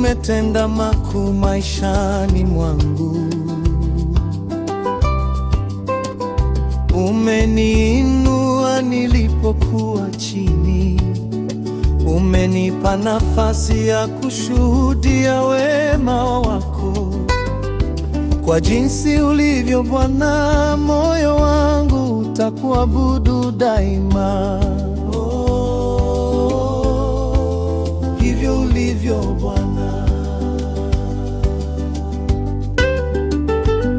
umetenda makuu maishani mwangu. Umeniinua nilipokuwa chini, umenipa nafasi ya kushuhudia wema wako. Kwa jinsi ulivyo Bwana, moyo wangu utakuabudu daima. Hivyo ulivyo Bwana.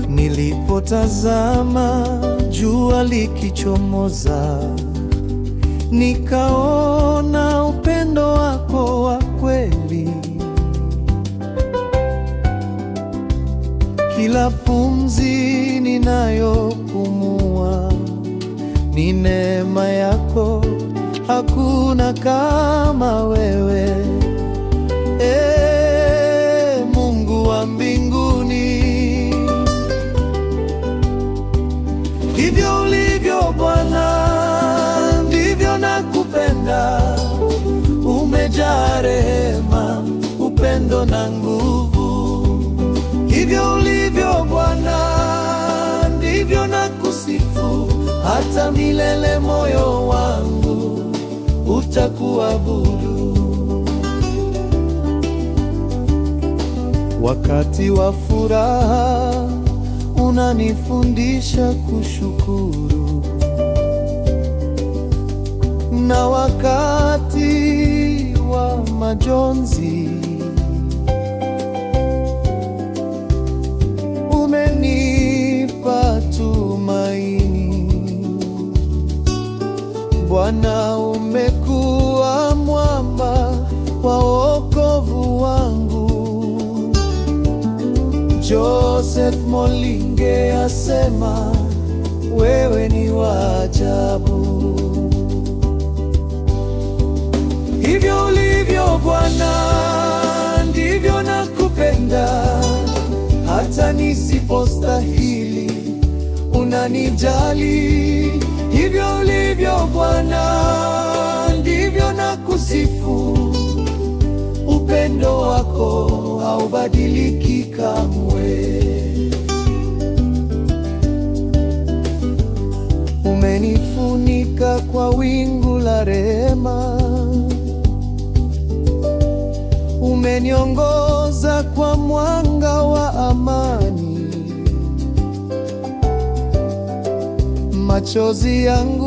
Nilipotazama jua likichomoza, nikaona upendo wako wa kweli. Kila pumzi ninayopumua ni neema yako, hakuna kama wewe. Mungu wa mbinguni, hivyo ulivyo Bwana, ndivyo nakupenda. Umejaa rehema, upendo na nguvu. Hivyo ulivyo Bwana, ndivyo nakusifu. Hata milele moyo wangu utakuabudu. Wakati wa furaha unanifundisha kushukuru, na wakati wa majonzi umenipa tumaini. Bwana, umekuwa mwamba wa wokovu wangu. Joseph Molinge asema wewe ni wa ajabu. Hivyo ulivyo Bwana, ndivyo nakupenda. Hata nisipostahili unanijali. Hivyo ulivyo Bwana, ndivyo nakusifu. Upendo wako haubadiliki kamwe. Umenifunika kwa wingu la rehema, umeniongoza kwa mwanga wa amani. Machozi yangu